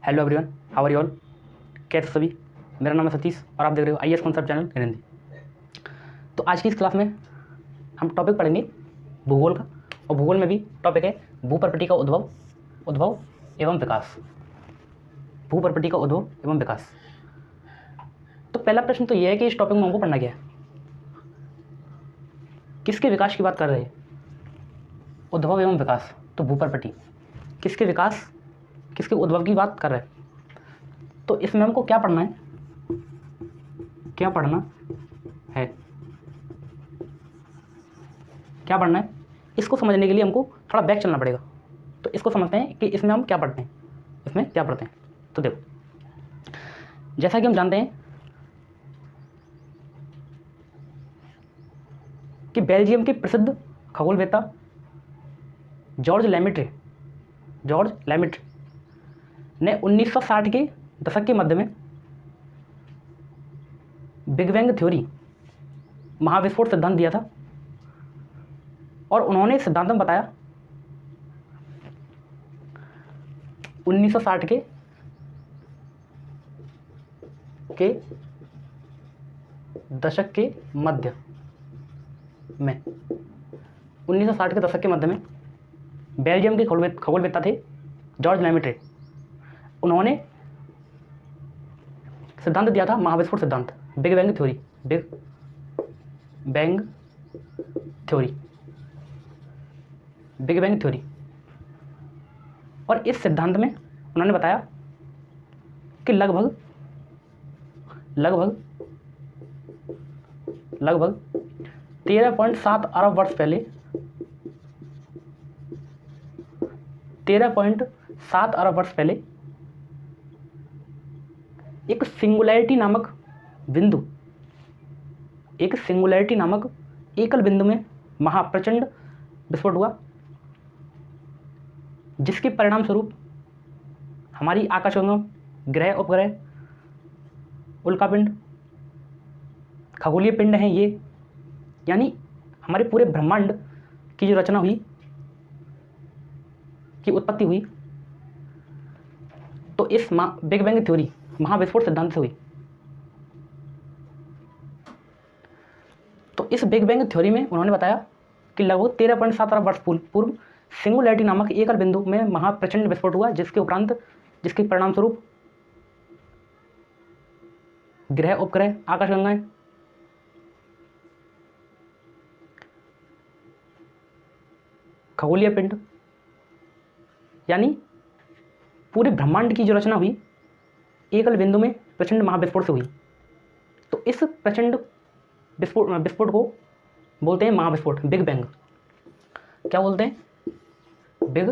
Hello everyone, how are you all. कैसे सभी। मेरा नाम है सतीश और आप देख रहे हो IAS concept channel in Hindi. तो आज की इस क्लास में हम टॉपिक पढ़ेंगे भूगोल का, और भूगोल में भी टॉपिक है भूप्रकृति का उद्भव एवं विकास। भूप्रकृति का उद्भव एवं विकास। तो पहला प्रश्न तो यह है कि इस टॉपिक में हमको पढ़ना क्या है। किसके विकास की बात कर रहे हैं? उद्भव एवं विकास। तो भूप्रकृति किसके विकास, किसके उद्भव की बात कर रहे हैं। तो इसमें हमको क्या पढ़ना है, क्या पढ़ना है, इसको समझने के लिए हमको थोड़ा बैक चलना पड़ेगा। तो इसको समझते हैं कि इसमें हम क्या पढ़ते हैं, इसमें क्या पढ़ते हैं। तो देखो, जैसा कि हम जानते हैं कि बेल्जियम के प्रसिद्ध खगोलवेत्ता जॉर्ज लैमेट्रे ने 1960 के दशक के मध्य में बिग बैंग थ्योरी, महाविस्फोट सिद्धांत दिया था। और उन्होंने सिद्धांत में बताया 1960 के दशक के मध्य में 1960 के दशक के मध्य में बेल्जियम के खगोलवेत्ता थे जॉर्ज लैमेट्रे। उन्होंने सिद्धांत दिया था महाविस्फोट सिद्धांत, बिग बैंग थ्योरी। और इस सिद्धांत में उन्होंने बताया कि लगभग 13.7 अरब वर्ष पहले 13.7 अरब वर्ष पहले एक सिंगुलैरिटी नामक एकल बिंदु में महाप्रचंड विस्फोट हुआ, जिसके परिणाम स्वरूप हमारी आकाशगंगा, ग्रह, उपग्रह, उल्कापिंड, खगोलीय पिंड हैं ये, यानी हमारे पूरे ब्रह्मांड की जो रचना हुई, की उत्पत्ति हुई, तो इस बिग बैंग थ्योरी, महाविस्फोट सिद्धांत से हुई। तो इस बिग बैंग थ्योरी में उन्होंने बताया कि लगभग 13.7 अरब वर्ष पूर्व सिंगुलैरिटी नामक एकल बिंदु में महाप्रचंड विस्फोट हुआ, जिसके परिणाम स्वरूप ग्रह, उपग्रह, आकाशगंगाएं, खगोलीय पिंड, यानी पूरे ब्रह्मांड की जो रचना हुई एकल बिंदु में प्रचंड महाविस्फोट से हुई। तो इस प्रचंड विस्फोट को बोलते हैं महाविस्फोट, बिग बैंग। क्या बोलते हैं? Big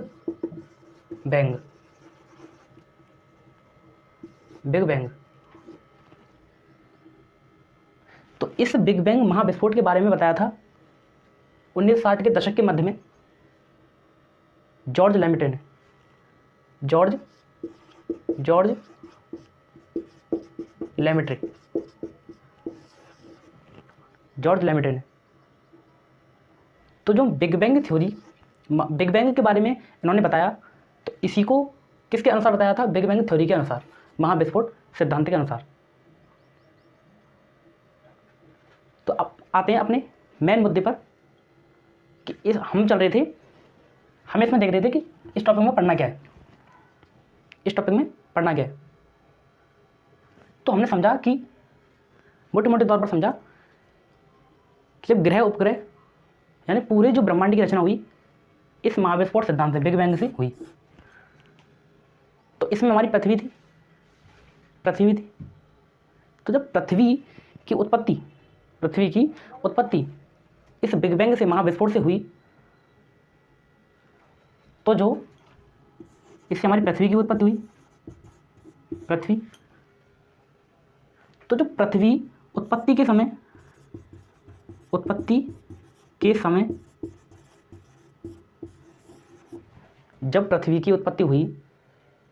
bang. तो इस बिग बैंग महाविस्फोट के बारे में बताया था 1960 के दशक के मध्य में जॉर्ज लैमेट्रे ने। जॉर्ज लैमेट्रे ने। तो जो बिग बैंग के बारे में इन्होंने बताया, तो इसी को किसके अनुसार बताया था? बिग बैंग थ्योरी के अनुसार, महाविस्फोट सिद्धांत के अनुसार। तो अब आते हैं अपने मेन मुद्दे पर कि हम इसमें देख रहे थे कि इस टॉपिक में पढ़ना क्या है। तो हमने समझा कि मोटे तौर पर समझा कि जब ग्रह, उपग्रह, यानी पूरे जो ब्रह्मांड की रचना हुई इस महाविस्फोट सिद्धांत से, बिग बैंग से हुई। तो इसमें हमारी पृथ्वी थी। तो जब पृथ्वी की उत्पत्ति इस बिग बैंग से, महाविस्फोट से हुई, तो जो इससे हमारी पृथ्वी की उत्पत्ति हुई। तो जो पृथ्वी उत्पत्ति के समय जब पृथ्वी की उत्पत्ति हुई,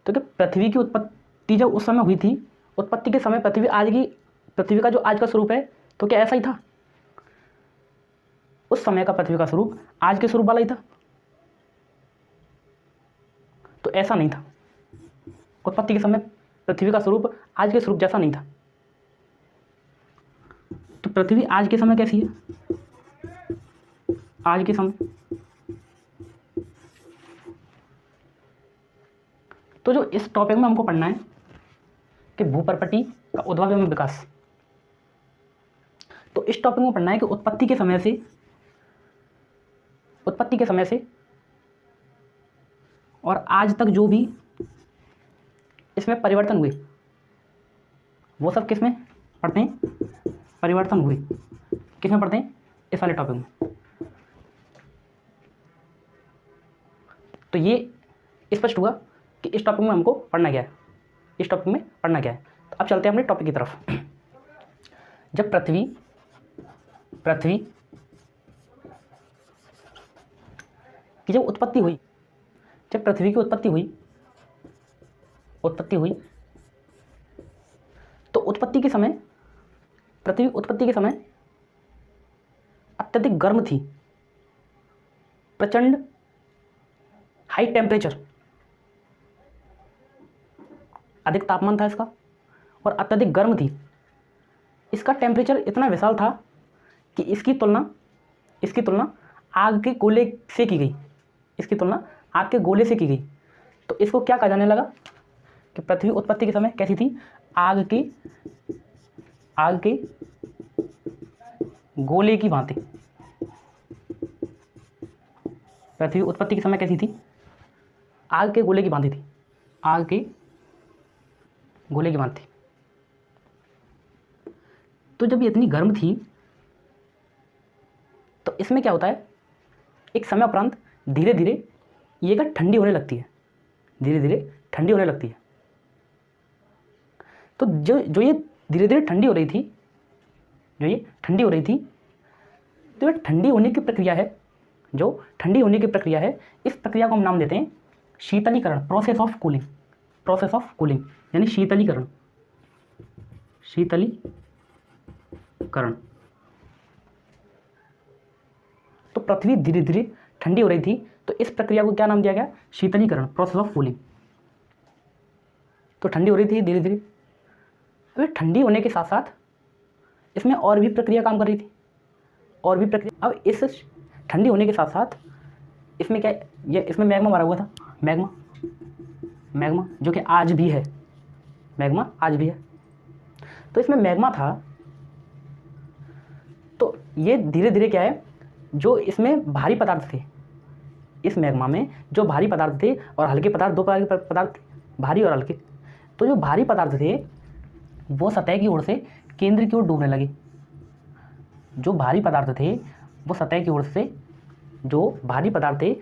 तो क्या पृथ्वी की उत्पत्ति जब उस समय हुई थी, उत्पत्ति के समय पृथ्वी का जो आज का स्वरूप है, तो क्या ऐसा ही था? उस समय का पृथ्वी का स्वरूप आज के स्वरूप वाला ही था? तो ऐसा नहीं था। उत्पत्ति के समय पृथ्वी का स्वरूप आज के स्वरूप जैसा नहीं था। तो पृथ्वी आज के समय कैसी है? आज के समय तो जो इस टॉपिक में हमको पढ़ना है कि भूपर्पटी का उद्भव एवं विकास। तो इस टॉपिक में पढ़ना है कि उत्पत्ति के समय से और आज तक जो भी इसमें परिवर्तन हुए वो सब किस में पढ़ते हैं? परिवर्तन हुए किस में पढ़ते हैं? इस वाले टॉपिक में। तो ये स्पष्ट हुआ कि इस टॉपिक में हमको पढ़ना क्या है, इस टॉपिक में पढ़ना क्या है। तो अब चलते हैं अपने टॉपिक की तरफ। जब पृथ्वी की जब उत्पत्ति हुई, जब पृथ्वी की उत्पत्ति हुई तो उत्पत्ति के समय पृथ्वी उत्पत्ति के समय अत्यधिक गर्म थी, प्रचंड हाई टेम्परेचर, अधिक तापमान था इसका और अत्यधिक गर्म थी। इसका टेम्परेचर इतना विशाल था कि इसकी तुलना आग के गोले से की गई, इसकी तुलना आग के गोले से की गई। तो इसको क्या कहा जाने लगा कि पृथ्वी उत्पत्ति के समय कैसी थी? आग के गोले की भांति। पृथ्वी उत्पत्ति के समय कैसी थी? आग के गोले की भांति थी, आग के गोले की भांति। तो जब ये इतनी गर्म थी तो इसमें क्या होता है, एक समय उपरांत धीरे धीरे ये क्या ठंडी होने लगती है, धीरे धीरे ठंडी होने लगती है। तो जो ये धीरे धीरे ठंडी हो रही थी, तो ये ठंडी होने की प्रक्रिया है, जो ठंडी होने की प्रक्रिया है, इस प्रक्रिया को हम नाम देते हैं शीतलीकरण, प्रोसेस ऑफ कूलिंग, यानी शीतलीकरण। तो पृथ्वी धीरे धीरे ठंडी हो रही थी, तो इस प्रक्रिया को क्या नाम दिया गया? शीतलीकरण, प्रोसेस ऑफ कूलिंग। तो ठंडी हो रही थी धीरे धीरे। अभी ठंडी होने के साथ साथ इसमें और भी प्रक्रिया काम कर रही थी, और भी प्रक्रिया। अब इस ठंडी होने के साथ साथ इसमें क्या, ये इसमें मैग्मा भरा हुआ था, मैग्मा जो कि आज भी है, मैग्मा आज भी है। तो इसमें मैग्मा था, तो ये धीरे धीरे क्या है, जो इसमें भारी पदार्थ थे, इस मैग्मा में जो भारी पदार्थ थे और हल्के पदार्थ, दो प्रकार के पदार्थ थे, भारी और हल्के। तो जो भारी पदार्थ थे वो सतह की ओर से केंद्र की ओर डूबने लगे। जो भारी पदार्थ थे वो सतह की ओर से, जो भारी पदार्थ थे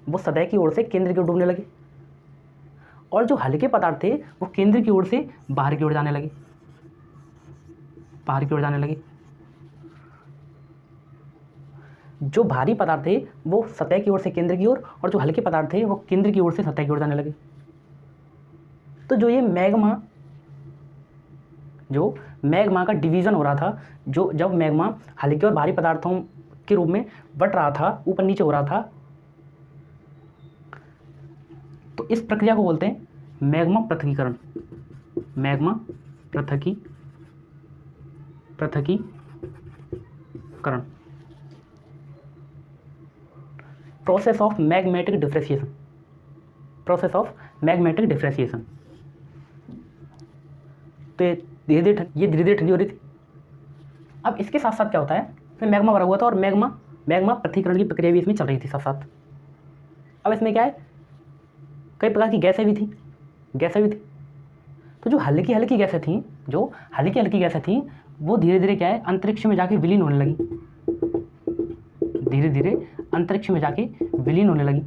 वो सतह की ओर से केंद्र की ओर डूबने लगे, और जो हल्के पदार्थ थे वो केंद्र की ओर से बाहर की ओर जाने लगे, जो भारी पदार्थ थे वो सतह की ओर से केंद्र की ओर, और जो हल्के पदार्थ थे वो केंद्र की ओर से सतह की ओर जाने लगे। तो जो ये मैग्मा का डिवीज़न हो रहा था, जो जब मैग्मा हल्के और भारी पदार्थों के रूप में बट रहा था, ऊपर नीचे हो रहा था, तो इस प्रक्रिया को बोलते हैं magma पृथक्कीकरण, process of magmatic differentiation. तो ये धीरे धीरे ठंडी हो रही थी। अब इसके साथ साथ क्या होता है, इसमें मैग्मा भरा हुआ था और मैग्मा पृथक्कीकरण की प्रक्रिया भी इसमें चल रही थी साथ साथ। अब इसमें क्या है, कई प्रकार की गैसें भी थी। तो जो हल्की हल्की गैसें थीं, वो धीरे धीरे क्या है, अंतरिक्ष में जाके विलीन होने लगी,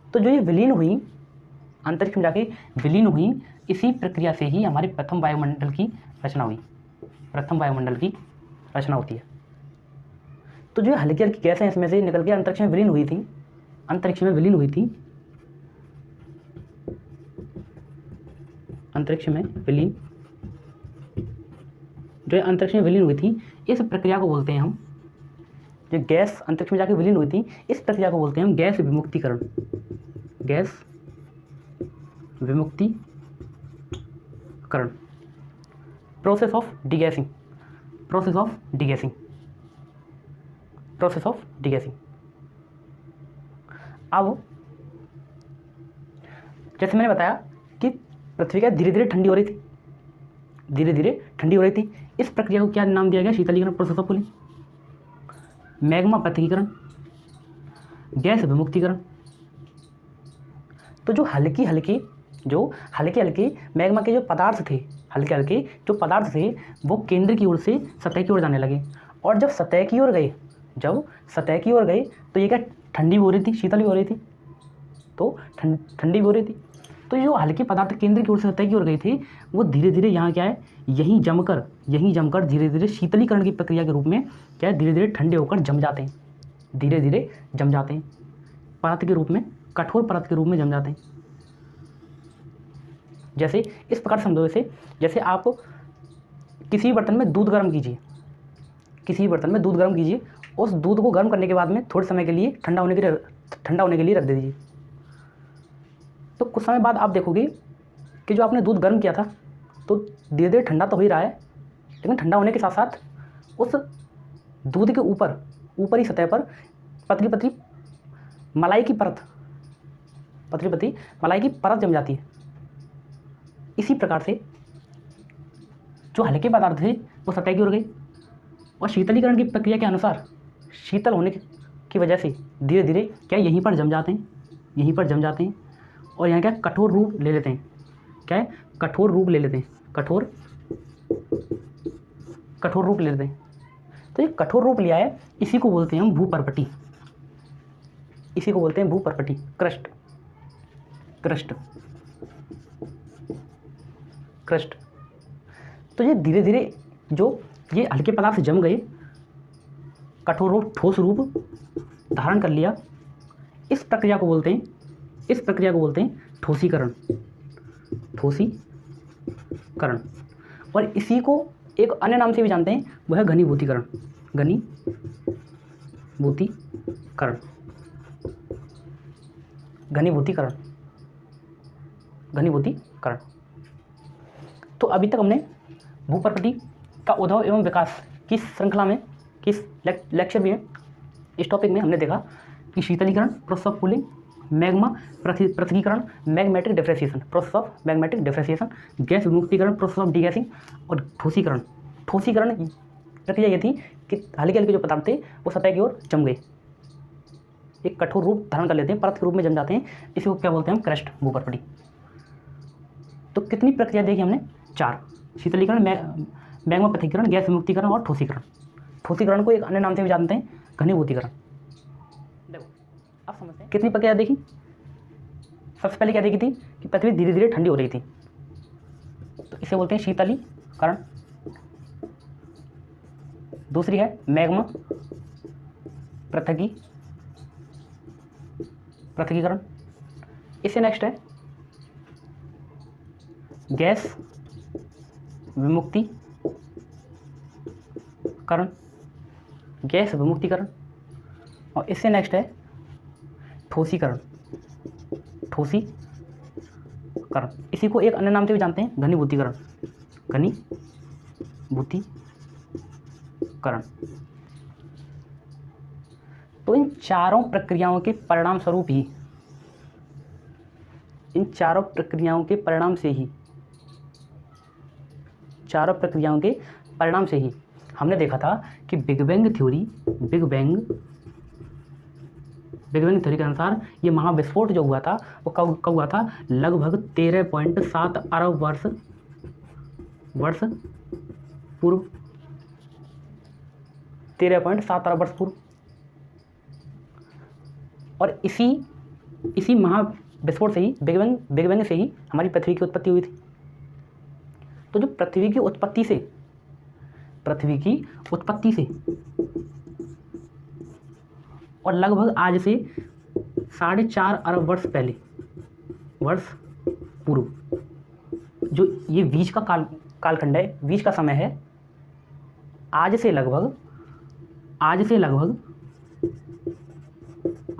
तो जो ये विलीन हुई, अंतरिक्ष में जाके विलीन हुई, इसी प्रक्रिया से ही हमारे प्रथम वायुमंडल की रचना होती है। तो जो हल्की हल्की गैसें इसमें से निकल के अंतरिक्ष में विलीन हुई थी, अंतरिक्ष में विलीन हुई थी, इस प्रक्रिया को बोलते हैं हम, जो गैस अंतरिक्ष में जाके विलीन हुई थी, इस प्रक्रिया को बोलते हैं हम गैस विमुक्तीकरण, विमुक्तिकरण, process of degassing, process of degassing, process of degassing. अब जैसे मैंने बताया कि पृथ्वी क्या धीरे धीरे ठंडी हो रही थी, धीरे धीरे ठंडी हो रही थी। इस प्रक्रिया को क्या नाम दिया गया? शीतलीकरण, प्रोसेस ऑफ कूलिंग। मैग्मा पृथक्कीकरण, गैस विमुक्तीकरण। तो जो हल्की हल्की मैग्मा के जो पदार्थ थे, हल्के हल्के जो पदार्थ थे, वो केंद्र की ओर से सतह की ओर जाने लगे। और जब सतह की ओर गए, तो ये क्या ठंडी भी हो रही थी, शीतल भी हो रही थी, तो ठंडी भी हो रही थी। तो ये जो हल्के पदार्थ केंद्र की ओर से सतह की ओर गए थे, वो धीरे धीरे यहाँ क्या है, यहीं जमकर धीरे धीरे शीतलीकरण की प्रक्रिया के रूप में क्या है, धीरे धीरे ठंडे होकर जम जाते हैं, धीरे धीरे जम जाते हैं, परत के रूप में, कठोर परत के रूप में जम जाते हैं। जैसे इस प्रकार समझो, जैसे आप किसी बर्तन में दूध गर्म कीजिए, उस दूध को गर्म करने के बाद में थोड़े समय के लिए ठंडा होने के लिए रख दे दीजिए। तो कुछ समय बाद आप देखोगे कि जो आपने दूध गर्म किया था, तो धीरे धीरे ठंडा तो हो ही रहा है, लेकिन ठंडा होने के साथ साथ उस दूध के ऊपरी सतह पर पतली पतली मलाई की परत जम जाती है। इसी प्रकार से जो हल्के पदार्थ थे वो सतह की ओर गई, और शीतलीकरण की प्रक्रिया के अनुसार शीतल होने की वजह से धीरे धीरे क्या यहीं पर जम जाते हैं, और यहाँ क्या कठोर रूप ले लेते हैं, कठोर रूप ले लेते हैं। तो ये कठोर रूप लिया है, इसी को बोलते हैं हम भूपर्पटी, क्रस्ट। तो ये धीरे धीरे जो ये हल्के पदार्थ जम गए, कठोर रूप, ठोस रूप धारण कर लिया, इस प्रक्रिया को बोलते हैं ठोसीकरण। और इसी को एक अन्य नाम से भी जानते हैं, वह है घनीभूतीकरण। घनीभूतीकरण। तो अभी तक हमने भूपर्पटी का उद्भव एवं विकास की श्रृंखला में, किस लेक्चर में, इस टॉपिक में हमने देखा कि शीतलीकरण, प्रोसेस ऑफ कूलिंग, मैग्मा पृथक्कीकरण, मैग्मेटिक डिफ्रेंसिएशन, गैस विमुक्तीकरण, प्रोसेस ऑफ डिगैसिंग, और ठोसीकरण प्रक्रिया ये थी कि हल्के हल्के जो पदार्थ थे वो सतह की ओर जम गए, एक कठोर रूप धारण कर लेते हैं, परत के रूप में जम जाते हैं। इसी को क्या बोलते हैं हम? क्रस्ट, भूपर्पटी। तो कितनी प्रक्रिया देखी हमने? 4। शीतलीकरण, मैग्मा पृथक्कीकरण, गैस विमुक्तीकरण और ठोसीकरण को एक अन्य नाम से भी जानते हैं, घनीभूतीकरण। देखो अब समझते हैं कितनी प्रक्रिया देखी। सबसे पहले क्या देखी थी कि पृथ्वी धीरे धीरे ठंडी हो रही थी, तो इसे बोलते हैं शीतलीकरण। दूसरी है मैग्मा पृथक्कीकरण। इससे नेक्स्ट है गैस विमुक्तीकरण, और इससे नेक्स्ट है ठोसीकरण। इसी को एक अन्य नाम से भी जानते हैं, घनीभूतीकरण। तो इन चारों प्रक्रियाओं के परिणाम से ही हमने देखा था कि बिग बैंग थ्योरी के अनुसार ये महाविस्फोट जो हुआ था वो कब हुआ था? लगभग 13.7 अरब वर्ष पूर्व। 13.7 अरब वर्ष पूर्व। और इसी महाविस्फोट से ही, बिग बैंग से ही हमारी पृथ्वी की उत्पत्ति हुई थी। तो जो पृथ्वी की उत्पत्ति से और लगभग आज से 4.5 अरब वर्ष पूर्व जो ये बीच का कालखंड है, बीच का समय है, आज से लगभग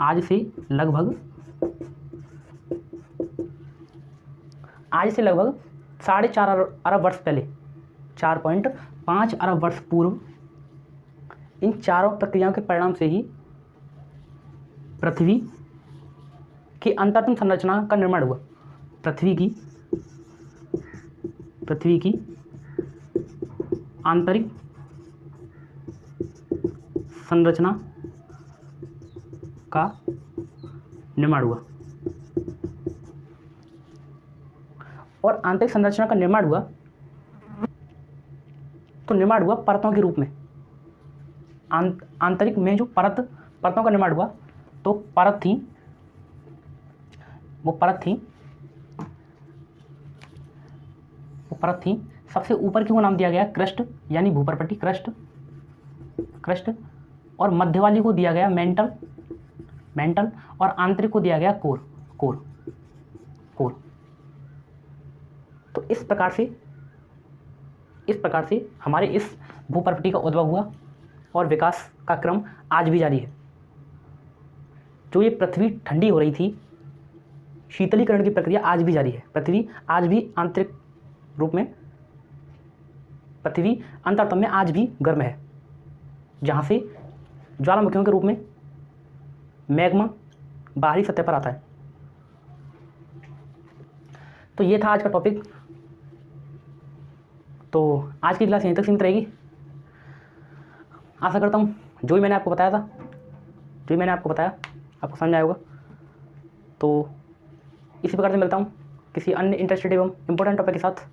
1 आज से लगभग 4.5 अरब वर्ष पहले, 4.5 अरब वर्ष पूर्व इन चारों प्रक्रियाओं के परिणाम से ही पृथ्वी की अंतरतम संरचना का निर्माण हुआ। पृथ्वी की आंतरिक संरचना का निर्माण हुआ। और आंतरिक संरचना का निर्माण हुआ तो निर्माण हुआ परतों के रूप में। आंतरिक में जो परतों का निर्माण हुआ तो परत थी सबसे ऊपर की को नाम दिया गया क्रस्ट यानी भूपरपट्टी, क्रस्ट और मध्य वाली को दिया गया मेंटल और आंतरिक को दिया गया कोर। तो इस प्रकार से हमारे इस भूपरपट्टी का उद्भव हुआ और विकास का क्रम आज भी जारी है। जो ये पृथ्वी ठंडी हो रही थी, शीतलीकरण की प्रक्रिया आज भी जारी है। पृथ्वी आज भी आंतरिक रूप में, पृथ्वी अंतरतम में आज भी गर्म है, जहाँ से ज्वालामुखियों के रूप में मैग्मा बाहरी सतह पर आता है। तो ये था आज का टॉपिक। तो आज की क्लास यहीं तक सीमित रहेगी। आशा करता हूँ जो भी मैंने आपको बताया आपको समझ आया होगा। तो इसी प्रकार से मिलता हूँ किसी अन्य इंटरेस्टेड एवं इम्पोर्टेंट टॉपिक के साथ।